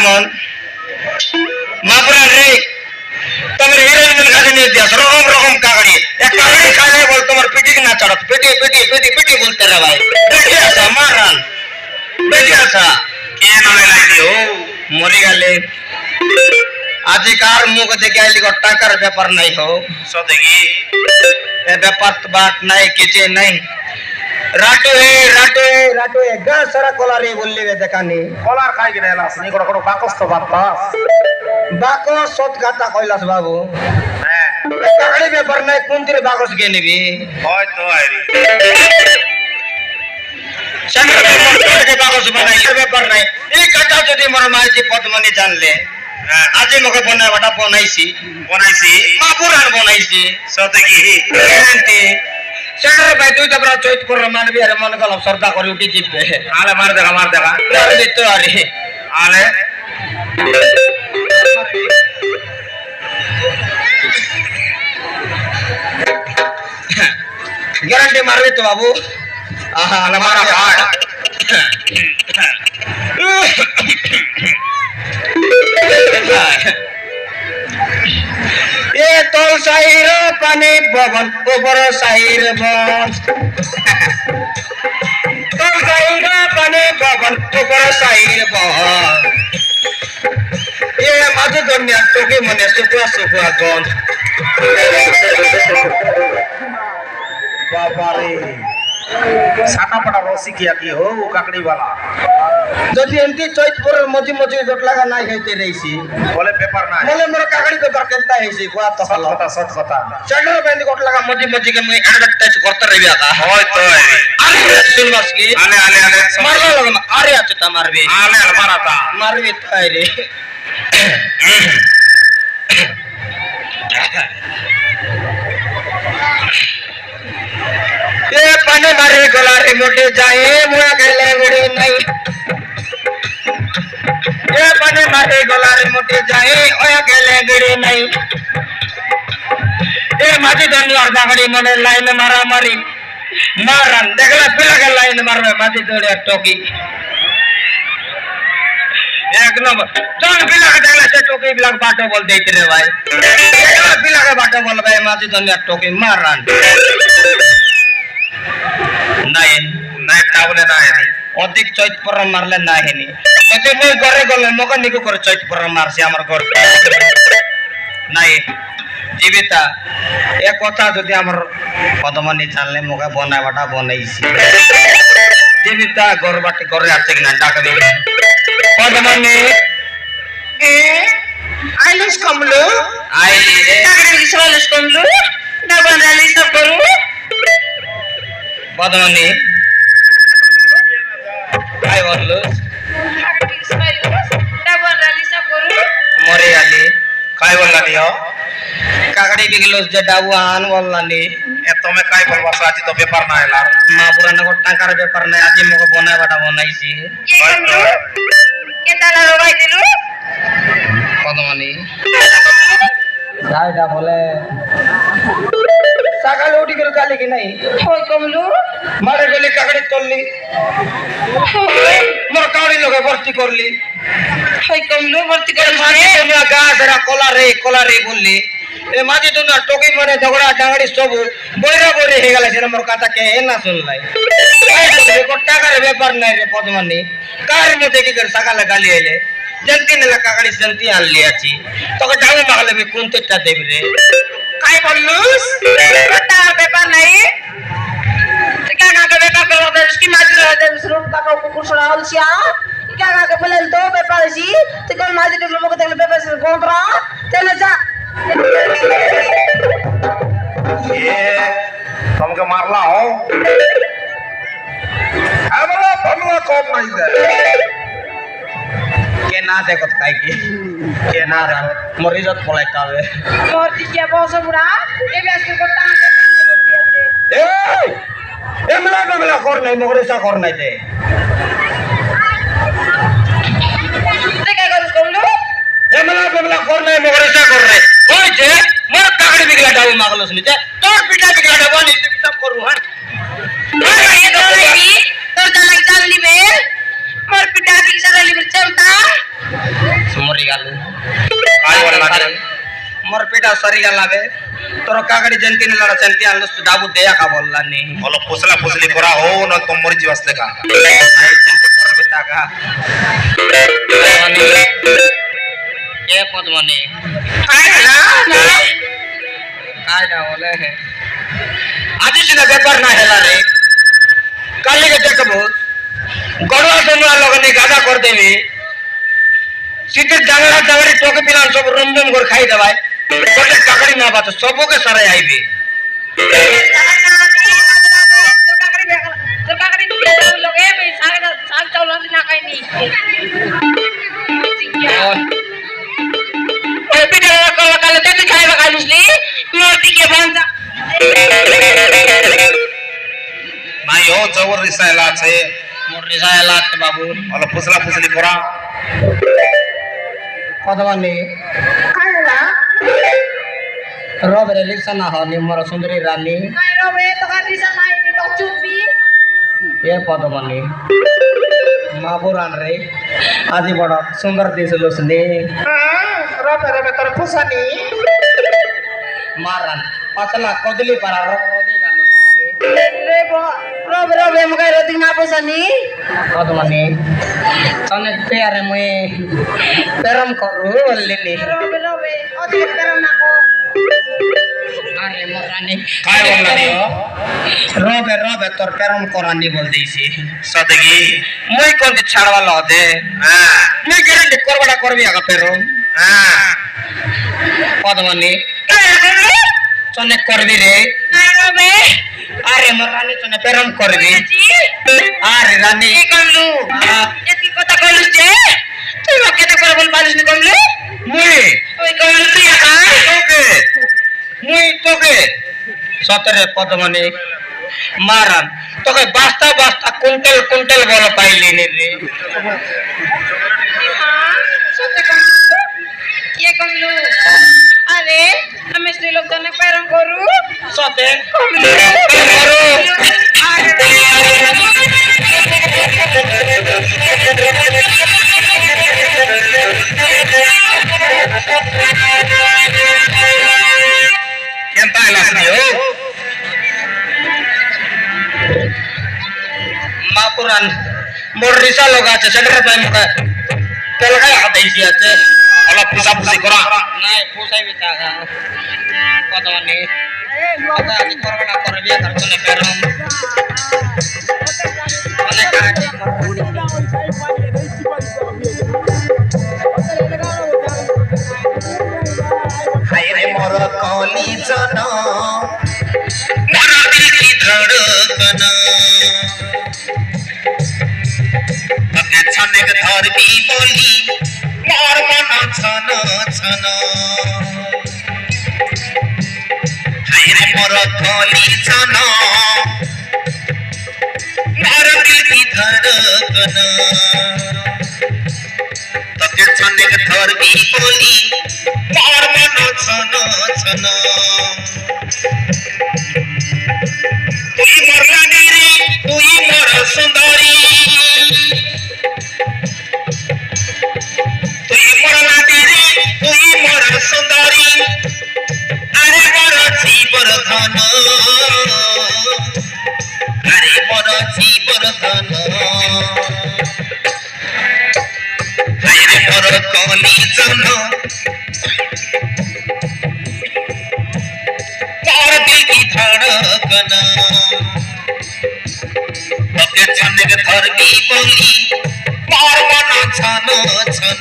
কেমন মাপুরান রে তোমার হিরোইনের কাছে নিয়ে দিয়াস রকম রকম কাগড়ি এক কাগড়ি খাইলে বল তোমার পিটি না চড়ত পিটি পিটি পিটি পিটি বলতে রে ভাই বেশি আসা মারান বেশি আসা কে নামে লাগি ও মরে গেলে আজিকার মুখ দেখে আইলি টাকার ব্যাপার নাই হো সদেগি এ ব্যাপার বাট নাই কিছু নাই রাটো এ গা সারা কলারে বললি বে দেখানি কলার খাই গেলে এলাস নি কোন বাকস তো বাতাস বাকস সত গাতা কইলাস বাবু হ্যাঁ কাগড়ি ব্যাপার নাই কোন দিরে বাকস গে নিবি হয়তো আইরি সামনে মরতে বাকস বানাই এর ব্যাপার নাই এই কথা যদি মোর মাইজি পদ্মনি জানলে আজি মকে বনাইবাটা বনাইছি মাপুরান বনাইছি সদেগি সেখানে ভাই তুই তো পুরা চৈত করে মানবি আরে মনে করলাম শ্রদ্ধা করে উঠি জিতবে আলে মার দেখা দিত আরে আলে গ্যারান্টি মারবি তো বাবু আহা আলে মারা ভাই এ তল সাহির পানি ভবন উপর সাহির বন তল সাহির পানি ভবন উপর সাহির বন এ মাঝে দুনিয়া তোকে মনে সুকুয়া সুকুয়া গন বাবারে সাটা পড়া রসি কিয়া কি হো কাকড়ি वाला যদি এমতি চৈতপুরের মজি মজি জট লাগা নাই হইতে রইছি বলে পেপার না বলে মোর কাকড়ি পেপার কেনতা হইছি কোয়া তো হলো সত কথা চন্ডর বেন্দি গট লাগা মজি মজি কে মই অ্যাডভার্টাইজ করতে রইবি আকা হয়তো আইরি আরে শুনবাস কি আলে মারলা লাগা আরে আছে তা মারবি আলে মারাতা মারবি তাই রে এ পানে মারে গলারে মোটে যায় মোয়া গেলে গড়ে নাই এ পানে মারে গলারে মোটে যায় ওয়া গেলে গড়ে নাই এ মাঝে দুনিয়ার দাগড়ি মনে লাইন মারামারি মারান দেখলা পিলাকে লাইন মারবে মাঝে দৌড়ে টকি এক নম্বর জন পিলাকে দেখলা সে টকি বিলাক বাটো বল দেইতে রে ভাই দেখলা পিলাকে বাটো বল ভাই মাঝে দুনিয়ার টকি মারান নাই তাহলে না হেনি অধিক চৈত পরাম মারলে না হেনি যদি মই ঘরে গলে মকে নিকু করে চৈত পরাম মারছি আমার ঘর নাই জীবিতা এ কথা যদি আমার পদমনি জানলে মকে বনাইবাটা বনাইছি জীবিতা ঘর বাটি ঘরে আছে কিনা ডাকবে পদমনি আইলিস কমলো আইলি রে আইলিস আইলিস কমলো না বানালিস করু পদমনি काय बोललो मरे आली काय बोलला नी हो काकडी बिगलो जे डाबू आन बोलला नी ए तुम्हें काय बोलवा साजी तो पेपर ना आला महापुराण को टाकार पेपर नाही आजी मको बनाय बाटा बनाईसी के ताला रोबाई दिलु पदमनी जायडा बोले सकाळी उठी कर काली की नाही होय कमलू मारे गली काकडी तोलली मोर कावडी लोक भर्ती करली होय कमलू भर्ती कर मागे दुनिया गा जरा कोला रे बोलली ए मागे दुनिया टोकी मने झगड़ा डांगड़ी सब बोइरा बोइरे हे गेला से मोर कथा के ना सुनलाई काय बोले को टाकार व्यापार नाही रे पद्मनी कार मध्ये की कर सकाळ गाली आले जनती ने काकडी संती आणली आची तो का डांग मागले मी कोणतेटा देवी रे काय बोललूस कटा पेपर नाही क्या का पेपर पे होता उसकी माजी रहते दूसरों का कुकुर सुनावल सिया क्या का बोलेल तो पेपर सी ते कोण माजी के लोग ते पेपर से कोंट्रा तेने जा ये तुमके मारला हो हमरा फलवा कौन नहीं दे के ना देखो काय की के ना रे मोर इज्जत पळायतावे मोर दिया बॉस बुढ़ा ये बेस को टांग ए एमला कर नाही मोगरेसा कर नाही ते काय करूस कोंडू एमला कर नाही मोगरेसा कर नाही होय जे मोर काकडी बिगला डाऊ मागलोस नी ते तोर पिटा बिगला डाऊ नी ते सब करू हा ये तो नहीं तो चल चालली बे मोर पिटा की सरली चलता মরি গেল काय बोलला रे मोर पेटा सरी गला बे तोर काकडी जंती ने लड़ा चलती आलस तो डाबू देया का बोलला नी बोलो फुसला फुसली करा हो न तुम मर्जी वास्ते का बेटा का ये पद्मनी काय ना बोले है आज सिना व्यापार ना हेला रे काले के देखबो गड़वा दोनों लोग ने गादा कर देबे सीधे डांगरा डांगरी टोके पिला सब रमरम कर खाई दबाई गोटे काकड़ी ना बात सबो के सारे आईबे तो काकड़ी लोगे भाई साग चावल ना खाई नहीं ओए बेटा कल ते खाएगा कालुसली मोती के बनता नाही हो जवर रिसायला छे मोर रिसायला बाबू बोलो फुसला फुसली करा पद्मनी खाएगा रोबरे रिक्शा ना हो नि मोर सुंदरी रानी नहीं रोबे तो का रिसा नहीं नहीं तो चुपी ये पद्मनी माबुरान रे आजी बड़ सुंदर दिसलुसनी रोबे रोबे तोर फुसानी मारन पतला कदली पर रोदी गालो रोबे रोबे मगे रोती ना पसनी पद्मनी तने प्यारे मुई पेरम करू बोलली रोबे रोबे ओदी करो ना को अरे मोरानी काय बोलला नी हो रोबे रोबे तोर पेरम करानी बोल देसी सदगी मुई कोन छाड़वा लो दे हां मुई ग्यारंटी करबड़ा करबी आगा पेरम हां पद्मनी तने करबी रे नहीं रोबे अरे मोरानी तने पेरम करबी जी अरे रानी ये कमलू एती কথা কইলুস যে তুই ওকে তো করে বল পারিস নি কমলু मुई ওই কমলু তুই একা তোকে মুই তোকে সতরে পদ্মনি মারান তোকে বাস্তা বাস্তা কুইন্টাল কুইন্টাল বল পাইলি নি রে সত্যি কমলু ये कमलू अरे हम स्त्री लोग तो पैरम करू সতে कमलू केंता आलास नी हो मापुरान मोर रिसा लोगा আছে সেটার পাই মুখে তেল খাই হাতাইছি আছে बोलो फुसा फुसी करा নাই পুষাই বিতা পদ্মনি আগে আজ করবনা করবি আর তনে পেরম মানে কাটি हाय रे मोर कली जन मोर दिल की धड़कन तके छने के धर भी बोली मोर मन छन छन हाय रे मोर कली जन मोर दिल की धड़कन तके छने के धर भी बोली मोर मन छन छन तुई मोर लागी रे तुई मोर सुंदरी तुई मोर लागी रे तुई मोर सुंदरी अरे मोर जीवर धन अरे मोर जीवर धन अरे मोर कली जन मोर दिल की धड़कन तके छने के धर की बोली मोर मन छन छन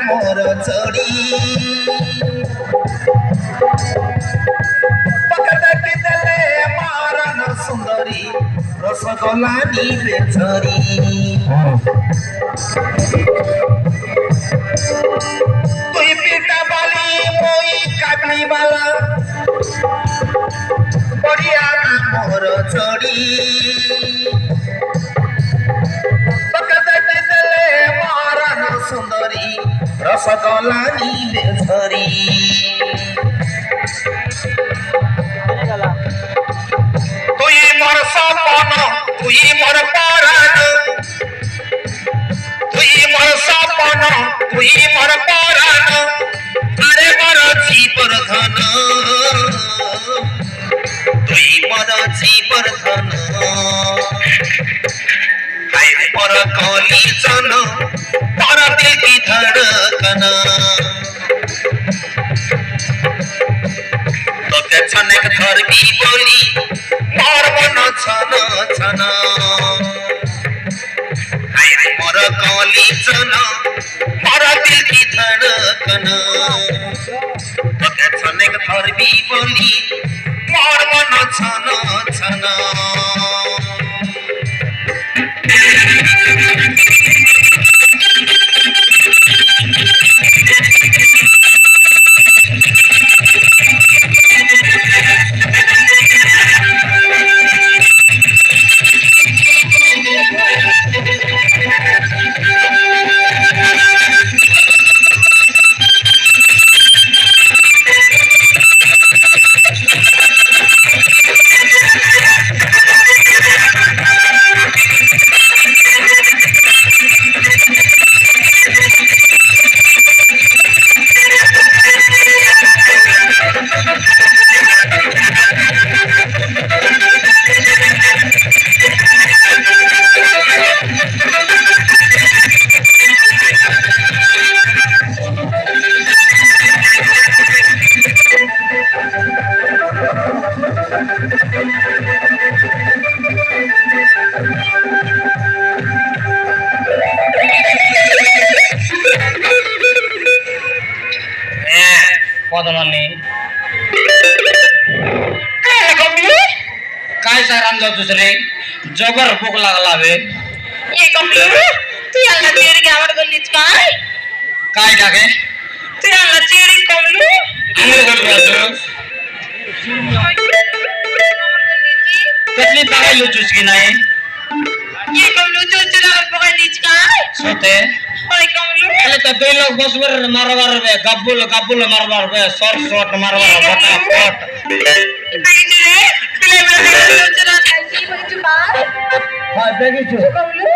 मोर चोरी पकड़ देले मारन सुंदरी रसगोला नीले झरी तुई पीटा बाली मोई काटली बाला बढ़िया मोर चोरी मारन सुंदरी रसगोला नीले झरी तुई मोर सपन तुई मोर परान तुई मोर सपन तुई मोर परान अरे मोर जीवर धन तुई मोर जीवर धन हाय पर कली जन पर दिल की धड़कन तो ते छनेक धर की बोली मोर मन छन छन हाय पर कली जन पर दिल की धड़कन तो ते छनेक धर की बोली मोर मन छन छन पदमनी काय सरांना दुसरे जबर भूक लागला बे ये कमलू तू यांना चेरी आवड गल्लीच काय काय टाके तू यांना चेरी कमलू कसली तागाय लुचूस की नाही ये कमलू चोचरा पकड़लीच काय सोते ओय कमलू अरे तो दो लोग बसवर मारवार बे गब्बुल गब्बुल मारवार बे शॉर्ट शॉर्ट मारवार फटाफट बेगी रे प्ले में चोचरा ऐसी बड़ी जुबान हां बेगी जो कमलू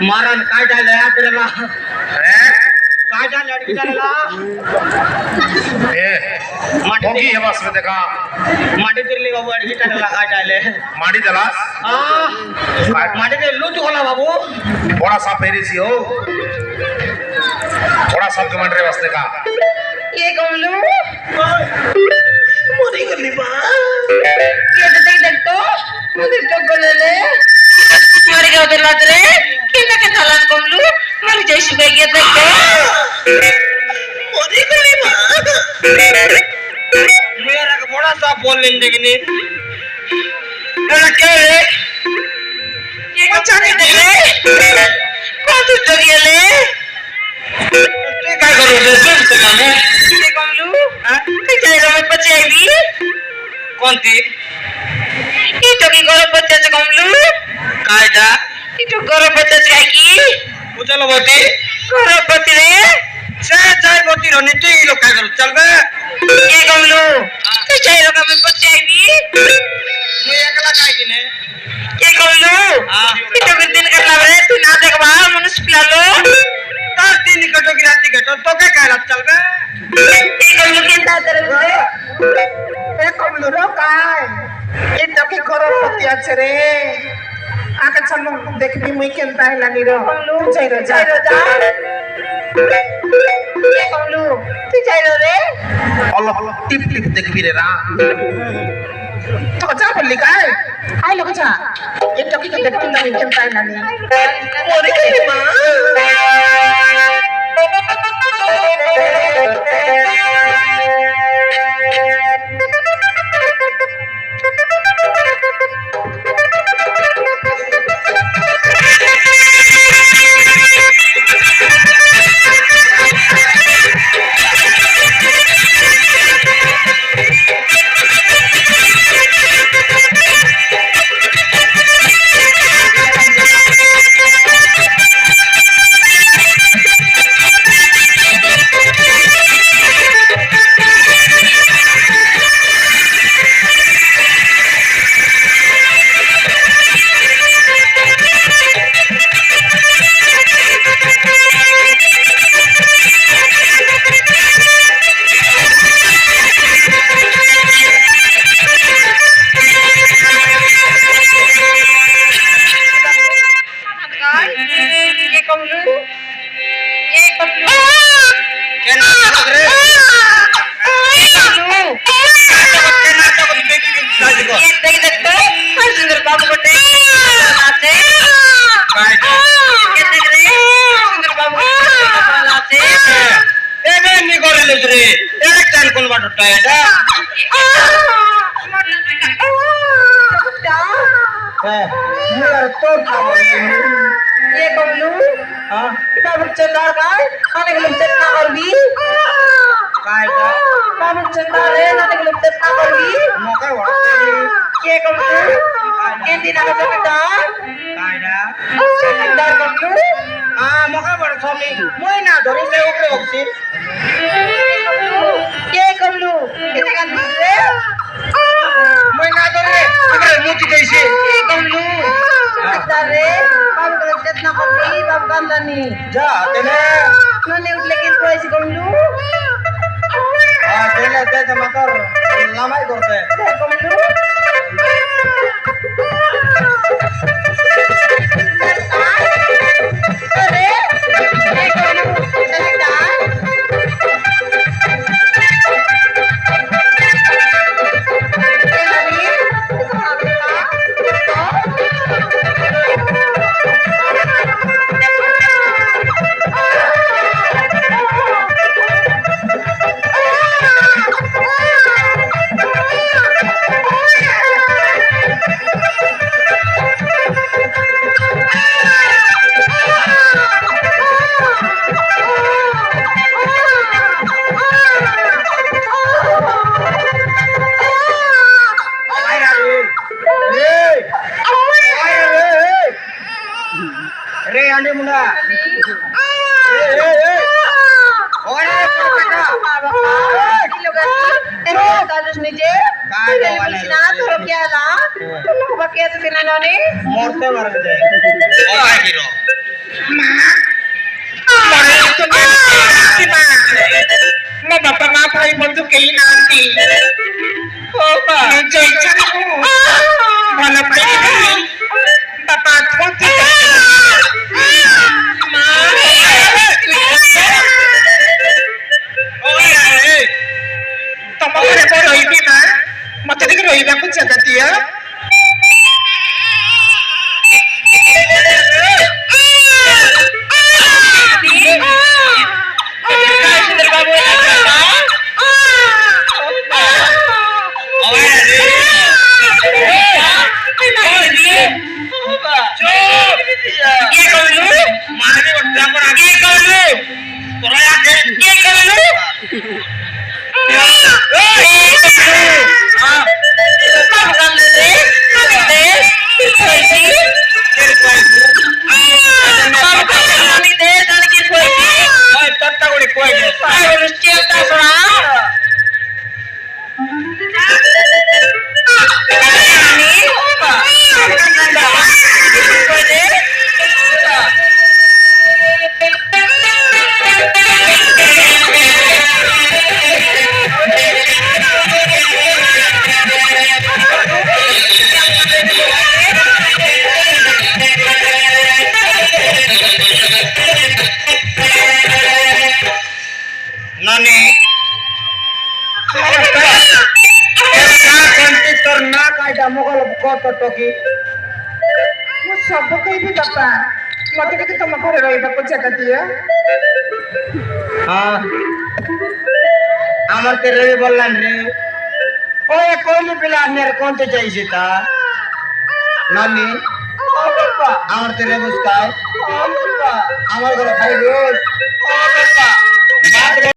मारन काय झालं आपल्याला काय झालं अडकिताला ಹೋಗಿ ಹೆವಾಸ್ಬೇಕ ಮಾಡಿದಿರ್ಲಿ ಬಾಬು ಅಡಗಿತಾರಲ್ಲ काय झालं ಮಾಡಿದಲ್ಲ ಮಾಡಿದ್ರೆ ಲೂಟು होला बाबू थोड़ा सा पेरिसी हो थोड़ा सब कमांडर वास्ते का ये कमलू मरी गली बा ये तो देख तो मुझे तो गले मर गया उधर लात रे कितना के थालन कमलू मर जाई सुबह गया देख तो मरी गली बा मेरा का बड़ा सा बोल लेने देखने क्या रे ये बचाने दे रे कौन तू तो गया ले तू क्या करोगे तुम तो काम है ये कमलू तू जाई रो में बचाई कौन थी ये तो की गरो बच्चा से कमलू कायदा ये तो गरो बच्चा से की चलो बोती गरो बच्चे रे चाय बोती रहनी तू ही लोग क्या करो चल बे ये कमलू तू जाई रो में बचाई मैं अकेला काय की ने ये कमलू हां ये तो दिन कर ला रे तू ना देख बा मनुष्य पिला लो तार दिन कटो की राती कटो तो क्या कहला चल बे ये कमलू केंदा तेरे रे ए कमलू रो काय ए टकी करो पतिया छरे आके चलो देखबी मुई केनता हेलानी रो कमलू जाई रो जाई रो जा ये कमलू तू जाई रो रे अल्लाह टिप टिप देखबी रे रा तो जा बोली काय आई लोग जा ए टकी के देखबी मुई केनता हेलानी मोरे के मां ये कमलू क्या नाटक रे ये कमलू नाटक बेटी को ये देख देख तो हर सुंदर बाबू बटे नाचे कायदा ये देख रे सुंदर बाबू नाचे ए बे नी करे ले रे एक टाइम कोन बाटो टाइटा मुगर तो ये कमलू हां बाबू चंदार काय खाने के लिए चटना करबी कायदा बाबू चंदार रे खाने के लिए चटना करबी मौका हुआ ये कमलू ये दिन आगे चटदार कायदा चटदार कमलू हां मौका बड़ स्वामी মই ना धरी ले ऊपर होसी ये कमलू कितने का रे মই ना धरे अगर मुझे कैसे ये कमलू चटदार रे बाबू को चटना करबी बाबू गंदानी जा तेने नने उठले की कोई कमलू हां तेने ते मातर लामाई करते ये कमलू अरे ये कमलू चटदार रे आंडे मुंडा ओए मोरते मर जाए ओ भाई हीरो मैं बापा माँ भाई बंधु कहीं ना आती ओ बा जय चलो भला भाई बापा कौन তোরা আগে কে করলো বাবা কান্দে দে কইছি বাবা কান্দে দে জানি কি কইছি তোরটা করে কই দে আর চেষ্টা করা নানি তোর না কাইটা মোগল কত টকি ମୁଁ ସବୁ କହିବି ବାପା ମତେ ଟିକେ ତମ ଘରେ ରହିବାକୁ ଜାଗା ଦିଅ হ্যাঁ আমার তেরে বললাম রে ওই কইলি পিলা আনের কোনতে চাইছে তা নানি আমার তেরে বুঝকায় আমার ঘরে খাইবে